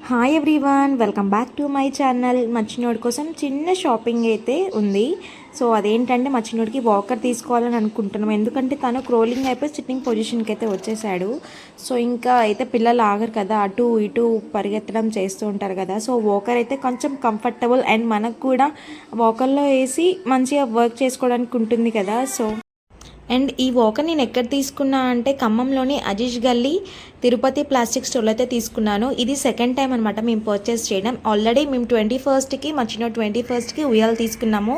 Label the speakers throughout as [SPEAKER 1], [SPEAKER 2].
[SPEAKER 1] Hi everyone, welcome back to my channel. మచ్చినోడి కోసం చిన్న షాపింగ్ అయితే ఉంది. సో అదేంటంటే మచ్చినోడికి వాకర్ తీసుకోవాలని అనుకుంటున్నాం. ఎందుకంటే తను క్రోలింగ్ అయిపోయి సిట్టింగ్ పొజిషన్కి అయితే వచ్చేసాడు. సో ఇంకా అయితే పిల్లలు ఆగరు కదా, అటు ఇటు పరిగెత్తడం చేస్తూ ఉంటారు కదా. సో వాకర్ అయితే కొంచెం కంఫర్టబుల్ అండ్ మనకు కూడా వాకర్లో వేసి మంచిగా వర్క్ చేసుకోవడానికి ఉంటుంది కదా. సో అండ్ ఈ వాకర్ నేను ఎక్కడ తీసుకున్నా అంటే ఖమ్మంలోని అజీజ్ గల్లీ తిరుపతి ప్లాస్టిక్ స్టోర్లో అయితే తీసుకున్నాను. ఇది సెకండ్ టైం అనమాట మేము పర్చేస్ చేయడం. ఆల్రెడీ మేము 21st మర్చిన 21st ఉయ్యాల తీసుకున్నాము.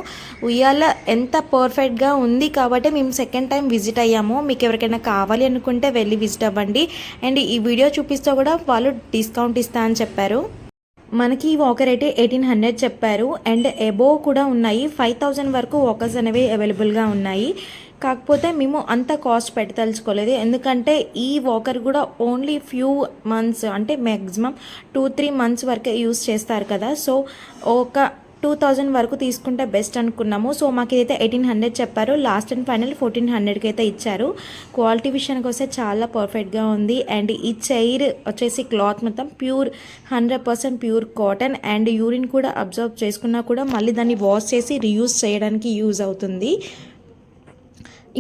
[SPEAKER 1] ఉయ్యాల ఎంత పర్ఫెక్ట్గా ఉంది కాబట్టి మేము సెకండ్ టైం విజిట్ అయ్యాము. మీకు ఎవరికైనా కావాలి అనుకుంటే వెళ్ళి విజిట్ అవ్వండి. అండ్ ఈ వీడియో చూపిస్తూ కూడా వాళ్ళు డిస్కౌంట్ ఇస్తా అని చెప్పారు. మనకి ఈ వాకర్ అయితే 1800 చెప్పారు. అండ్ ఎబో కూడా ఉన్నాయి. 5000 వరకు వాకర్స్ అనేవి అవైలబుల్గా ఉన్నాయి. కాకపోతే మేము అంత కాస్ట్ పెట్టదలుచుకోలేదు. ఎందుకంటే ఈ వాకర్ కూడా ఓన్లీ ఫ్యూ మంత్స్ అంటే మ్యాక్సిమం 2-3 మంత్స్ వరకే యూస్ చేస్తారు కదా. సో ఒక 2000 వరకు తీసుకుంటే బెస్ట్ అనుకున్నాము. సో మాకు ఇదైతే 1800 చెప్పారు. లాస్ట్ అండ్ ఫైనల్ 1400కి అయితే ఇచ్చారు. క్వాలిటీ విషయానికి వస్తే చాలా పర్ఫెక్ట్గా ఉంది. అండ్ ఈ చైర్ వచ్చేసి క్లాత్ మొత్తం pure 100% pure cotton. And urine కూడా అబ్జర్వ్ చేసుకున్నా కూడా మళ్ళీ దాన్ని వాష్ చేసి రీయూజ్ చేయడానికి యూజ్ అవుతుంది.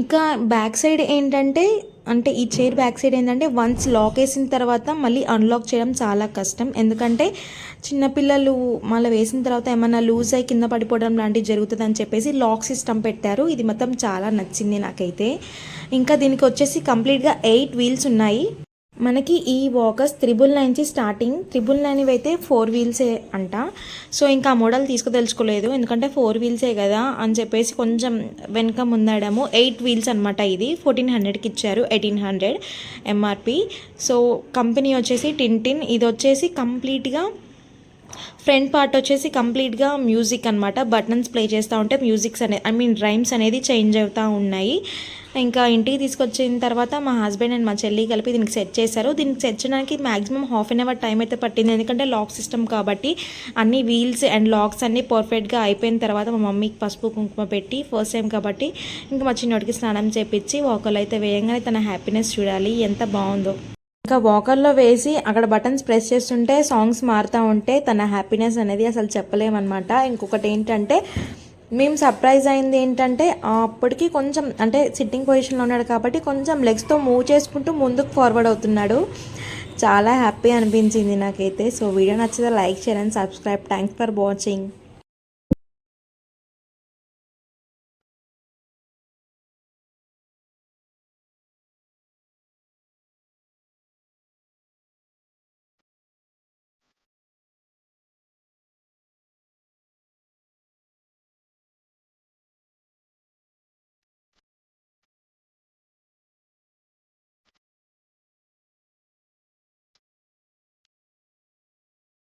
[SPEAKER 1] ఇంకా బ్యాక్ సైడ్ ఏంటంటే ఈ చైర్ బ్యాక్ సైడ్ ఏంటంటే వన్స్ లాక్ వేసిన తర్వాత మళ్ళీ అన్లాక్ చేయడం చాలా కష్టం. ఎందుకంటే చిన్నపిల్లలు మళ్ళీ వేసిన తర్వాత ఏమైనా లూజ్ అయ్యి కింద పడిపోవడం లాంటివి జరుగుతుంది అని చెప్పేసి లాక్ సిస్టమ్ పెట్టారు. ఇది మొత్తం చాలా నచ్చింది నాకైతే. ఇంకా దీనికి వచ్చేసి కంప్లీట్గా 8 వీల్స్ ఉన్నాయి. మనకి ఈ వాకర్స్ 999 స్టార్టింగ్. 999 అయితే 4 వీల్సే అంట. సో ఇంకా ఆ మోడల్ తీసుకుదలుచుకోలేదు, ఎందుకంటే 4 వీల్సే కదా అని చెప్పేసి కొంచెం వెనక ముందాడాము. 8 వీల్స్ అనమాట. ఇది 1400కి ఇచ్చారు, 1800 ఎంఆర్పి. సో కంపెనీ వచ్చేసి టింటిన్. ఇది వచ్చేసి కంప్లీట్గా ఫ్రంట్ పార్ట్ వచ్చేసి కంప్లీట్గా మ్యూజిక్ అనమాట. బటన్స్ ప్లే చేస్తూ ఉంటే మ్యూజిక్స్ అనేది రైమ్స్ అనేది చేంజ్ అవుతూ ఉన్నాయి. ఇంకా ఇంటికి తీసుకొచ్చిన తర్వాత మా హస్బెండ్ అండ్ మా చెల్లి కలిపి దీనికి సెట్ చేశారు. దీనికి సెట్ చేయడానికి మ్యాక్సిమం ½ అన్ అవర్ టైం అయితే పట్టింది. ఎందుకంటే లాక్ సిస్టమ్ కాబట్టి అన్ని వీల్స్ అండ్ లాక్స్ అన్నీ పర్ఫెక్ట్గా అయిపోయిన తర్వాత మా మమ్మీకి పసుపు కుంకుమ పెట్టి ఫస్ట్ టైం కాబట్టి ఇంకా మా చిన్నోడికి స్నానం చేపించి వాకర్లో అయితే వేయంగానే తన హ్యాపీనెస్ చూడాలి ఎంత బాగుందో. ఇంకా వాకర్లో వేసి అక్కడ బటన్స్ ప్రెస్ చేస్తుంటే సాంగ్స్ మారుతూ ఉంటే తన హ్యాపీనెస్ అనేది అసలు చెప్పలేమన్నమాట. ఇంకొకటి ఏంటంటే మేము సర్ప్రైజ్ అయింది ఏంటంటే అప్పటికి కొంచెం సిట్టింగ్ పొజిషన్లో ఉన్నాడు కాబట్టి కొంచెం లెగ్స్తో మూవ్ చేసుకుంటూ ముందుకు ఫార్వర్డ్ అవుతున్నాడు. చాలా హ్యాపీ అనిపించింది నాకైతే. సో వీడియో నచ్చితే like, share and subscribe. Thanks for watching.